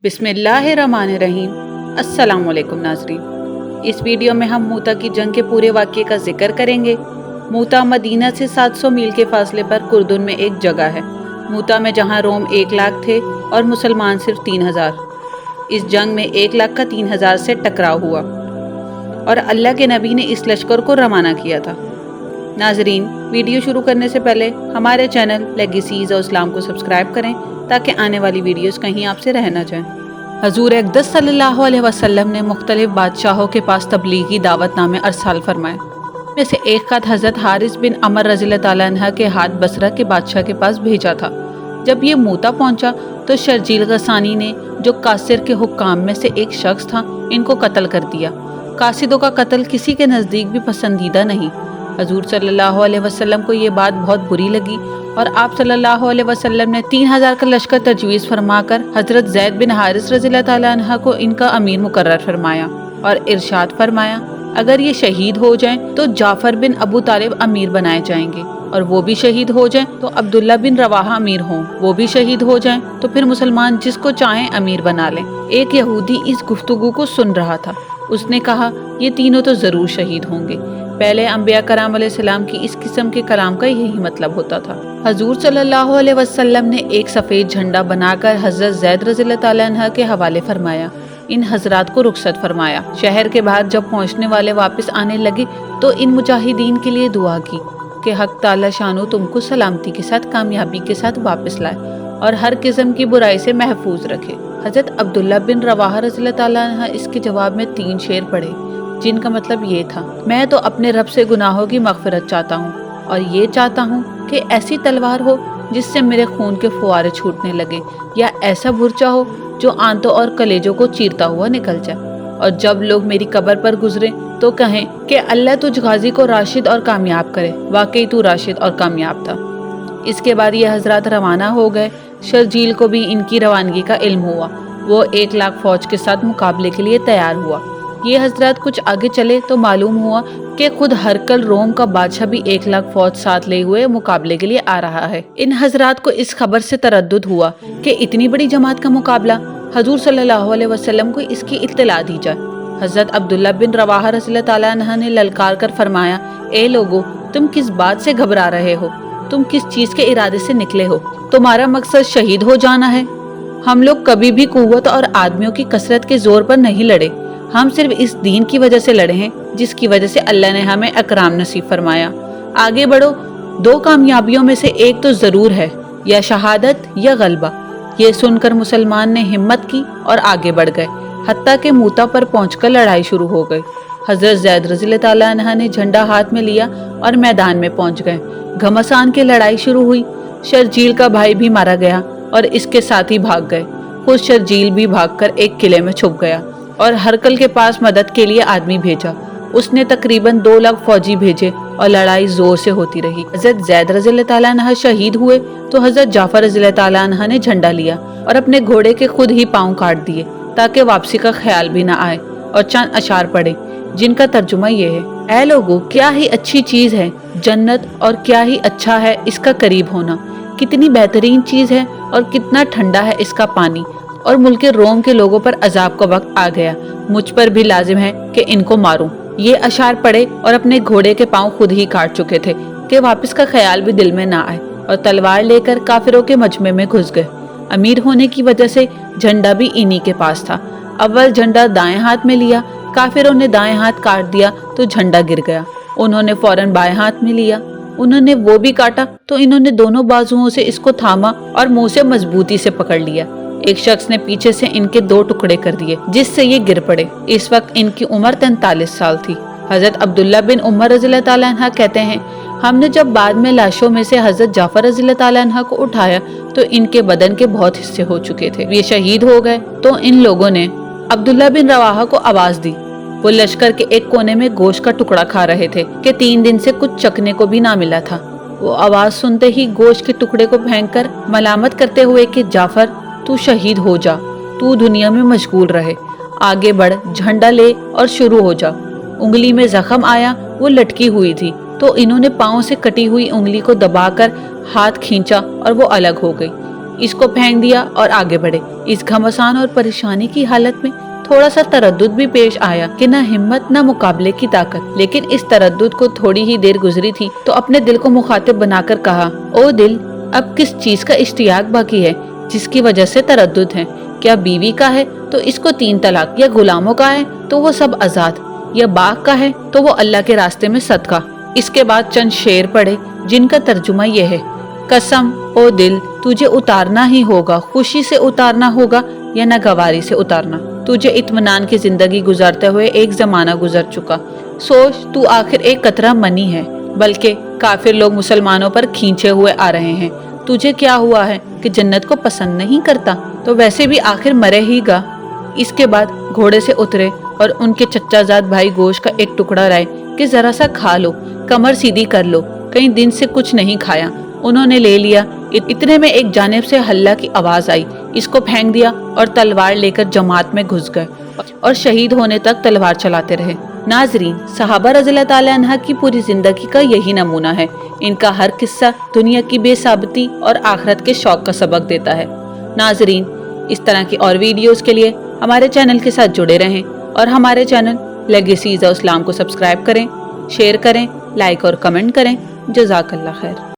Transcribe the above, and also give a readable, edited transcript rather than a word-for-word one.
बिस्मिल्लाहिर्रहमानिर्रहीम। अस्सलाम वालेकुम नाज़रीन। इस वीडियो में हम मूता की जंग के पूरे वाक़ये का जिक्र करेंगे। मूता मदीना से 700 मील के फासले पर कुर्दुन में एक जगह है। मूता में जहां रोम 1 लाख थे और मुसलमान सिर्फ 3000। इस जंग में 1 लाख का 3000 से टकराव हुआ और अल्लाह के नबी ने इस लश्कर को रवाना किया था। नाजरीन, वीडियो शुरू करने से पहले हमारे चैनल लेगेसीज़ और इस्लाम को सब्सक्राइब करें ताकि आने वाली वीडियोस कहीं आपसे रह न जाएं। हजूर अक़दस सल्लल्लाहु अलैहि वसल्लम ने मुख्तलिफ बादशाहों के पास तबलीगी दावतनामे अरसाल फरमाए। में से एक खत हज़रत हारिस बिन अमर रज़ियल्लाहु ताला अन्हा के हाथ बसरा के बादशाह के पास भेजा था। जब ये मूता पहुंचा तो शर्जील गसानी ने, जो कासिर के हुक्काम में से एक शख्स था, इनको कत्ल कर दिया। कासिदों का कत्ल किसी के नज़दीक भी पसंदीदा नहीं। हजूर सल्लल्लाहु अलैहि वसल्लम को ये बात बहुत बुरी लगी और आप सल्लल्लाहु अलैहि वसल्लम ने 3000 का लश्कर तजवीज़ फरमाकर हज़रत ज़ैद बिन हारिस रज़ियल्लाहु ताला अन्हा को इनका अमीर मुकर्रर फरमाया और इरशाद फरमाया, अगर ये शहीद हो जाएं तो जाफ़र बिन अबू तालिब अमीर बनाए जाएंगे, और वो भी शहीद हो जाएं तो अब्दुल्ला बिन रवाहा अमीर हों, वो भी शहीद हो जाएं तो फिर मुसलमान जिसको चाहें अमीर बना लें। एक यहूदी इस गुफ्तगू को सुन रहा था। उसने कहा, ये तीनों तो ज़रूर शहीद होंगे। पहले अंबिया कराम अलैहिस्सलाम की इस किस्म के कलाम का यही मतलब होता था। हजूर सल्लल्लाहु अलैहि वसल्लम ने एक सफ़ेद झंडा बनाकर हज़रत ज़ैद रज़ियल्लाहु ताला अन्हा के हवाले फरमाया। इन हजरात को रुखसत फरमाया। शहर के बाहर जब पहुंचने वाले वापस आने लगे तो इन मुजाहिदीन के लिए दुआ की कि हक ताला शानो तुमको सलामती के साथ, कामयाबी के साथ वापस लाए और हर किस्म की बुराई से महफूज रखे। हज़रत अब्दुल्ला बिन रवाहा रज़ियल्लाहु ताला अन्हा इसके जवाब में 3 शेर पढ़े, जिनका मतलब ये था, मैं तो अपने रब से गुनाहों की मग़फ़िरत चाहता हूँ और ये चाहता हूँ कि ऐसी तलवार हो जिससे मेरे खून के फुआरे छूटने लगे, या ऐसा बुर्चा हो जो आंतों और कलेजों को चीरता हुआ निकल जाए, और जब लोग मेरी कब्र पर गुजरे तो कहें कि अल्लाह तुझ गाजी को राशिद और कामयाब करे। वाकई तू राशिद और कामयाब था। इसके बाद ये हजरात रवाना हो गए। शर्जील को भी इनकी रवानगी का इल्म हुआ। वो 1 लाख फौज के साथ मुकाबले के लिए तैयार हुआ। ये हजरात कुछ आगे चले तो मालूम हुआ कि खुद हरकल रोम का बादशाह भी 1 लाख फौज साथ ले हुए मुकाबले के लिए आ रहा है। इन हजरात को इस खबर से तरद्दुद हुआ कि इतनी बड़ी जमात का मुकाबला, हजूर सल्लल्लाहु अलैहि वसल्लम को इसकी इत्तला दी जाए। हजरत अब्दुल्ला बिन रवाहा रज़ियल्लाहु ताला अन्हा ने ललकार कर फरमाया, ए लोगो, तुम किस बात से घबरा रहे हो? तुम किस चीज के इरादे से निकले हो? तुम्हारा मकसद शहीद हो जाना है? हम लोग कभी भी कुव्वत और आदमियों की कसरत के जोर पर नहीं लड़े। हम सिर्फ इस दीन की वजह से लड़े हैं जिसकी वजह से अल्लाह ने हमें अकराम नसीब फरमाया। आगे बढ़ो। 2 कामयाबियों में से एक तो जरूर है, या शहादत या गलबा। ये सुनकर मुसलमान ने हिम्मत की और आगे बढ़ गए, हत्ता के मूता पर पहुंचकर लड़ाई शुरू हो गई। हजरत ज़ैद रज़ियल्लाहु ताला अन्हा ने झंडा हाथ में लिया और मैदान में पहुंच गए। घमासान की लड़ाई शुरू हुई। शर्जील का भाई भी मारा गया और इसके साथी भाग गए। खुद शर्जील भी भागकर एक किले में छुप गया और हरकल के पास मदद के लिए आदमी भेजा। उसने तकरीबन 2 लाख फौजी भेजे और लड़ाई जोर से होती रही। हजरत ज़ैद रज़ियल्लाहु ताला अन्हा शहीद हुए तो हजरत जाफ़र रज़ियल्लाहु ताला अन्हा ने झंडा लिया और अपने घोड़े के खुद ही पाँव काट दिए ताकि वापसी का ख्याल भी ना आए, और चंद अशार पढ़े जिनका तर्जुमा ये है, ऐ लोगो, क्या ही अच्छी चीज है जन्नत, और क्या ही अच्छा है इसका करीब होना। कितनी बेहतरीन चीज है और कितना ठंडा है इसका पानी। और मुल्क रोम के लोगों पर अजाब का वक्त आ गया, मुझ पर भी लाजिम है कि इनको मारूं। ये अशार पढ़े और अपने घोड़े के पांव खुद ही काट चुके थे कि वापस का ख्याल भी दिल में ना आए, और तलवार लेकर काफिरों के मजमे में घुस गए। अमीर होने की वजह से झंडा भी इन्हीं के पास था। अव्वल झंडा दाएं हाथ में लिया, काफिरों ने दाएं हाथ काट दिया तो झंडा गिर गया। उन्होंने फौरन बाएं हाथ में लिया, उन्होंने वो भी काटा तो इन्होंने दोनों बाजुओं से इसको थामा और मुंह से मजबूती से पकड़ लिया। एक शख्स ने पीछे से इनके 2 टुकड़े कर दिए जिससे ये गिर पड़े। इस वक्त इनकी उम्र 43 साल थी। हजरत अब्दुल्ला बिन उमर रज़ियल्लाहु ताला अन्हा कहते हैं, हमने जब बाद में लाशों में से हजरत जाफ़र रज़ियल्लाहु ताला अन्हा को उठाया तो इनके बदन के बहुत हिस्से हो चुके थे। ये शहीद हो गए तो इन लोगों ने अब्दुल्ला बिन रवाहा को आवाज दी। वो लश्कर के एक कोने में गोश्त का टुकड़ा खा रहे थे कि 3 दिन से कुछ चखने को भी ना मिला था। वो आवाज सुनते ही गोश्त के टुकड़े को फेंककर मलामत करते हुए कि जाफर, तू शहीद हो जा, तू दुनिया में मशगूल रहे, आगे बढ़, झंडा ले और शुरू हो जा। उंगली में जख्म आया, वो लटकी हुई थी तो इन्होंने पाँव से कटी हुई उंगली को दबाकर हाथ खींचा और वो अलग हो गई। اس کو پھینک دیا اور آگے بڑھے۔ اس گھمسان اور پریشانی کی حالت میں تھوڑا سا تردد بھی پیش آیا کہ نہ ہمت نہ مقابلے کی طاقت، لیکن اس تردد کو تھوڑی ہی دیر گزری تھی تو اپنے دل کو مخاطب بنا کر کہا، او دل، اب کس چیز کا اشتیاق باقی ہے جس کی وجہ سے تردد ہے؟ کیا بیوی کا ہے تو اس کو 3 طلاق، یا غلاموں کا ہے تو وہ سب آزاد، یا باغ کا ہے تو وہ اللہ کے راستے میں صدقہ۔ اس کے بعد چند شعر پڑھے جن کا ترجمہ یہ ہے، قسم او دل، تجھے اتارنا ہی ہوگا، خوشی سے اتارنا ہوگا یا ناگواری سے اتارنا۔ تجھے اطمینان کی زندگی گزارتے ہوئے ایک زمانہ گزر چکا، سوچ تو آخر ایک قطرہ منی ہے، بلکہ کافر لوگ مسلمانوں پر کھینچے ہوئے آ رہے ہیں۔ تجھے کیا ہوا ہے کہ جنت کو پسند نہیں کرتا؟ تو ویسے بھی آخر مرے ہی گا۔ اس کے بعد گھوڑے سے اترے اور ان کے چچا زاد بھائی گوشت کا ایک ٹکڑا لائے کہ ذرا سا کھا لو، کمر سیدھی کر لو، کئی دن سے کچھ نہیں کھایا۔ انہوں نے لے لیا۔ اتنے میں ایک جانب سے ہلہ کی آواز آئی، اس کو پھینک دیا اور تلوار لے کر جماعت میں گھس گئے اور شہید ہونے تک تلوار چلاتے رہے۔ ناظرین، صحابہ رضی اللہ تعالی عنہ کی پوری زندگی کا یہی نمونہ ہے۔ ان کا ہر قصہ دنیا کی بے ثابتی اور آخرت کے شوق کا سبق دیتا ہے۔ ناظرین، اس طرح کی اور ویڈیوز کے لیے ہمارے چینل کے ساتھ جڑے رہیں اور ہمارے چینل لیگیسیز آف اسلام کو سبسکرائب کریں، شیئر کریں، لائک اور کمنٹ کریں۔ جزاک اللہ خیر۔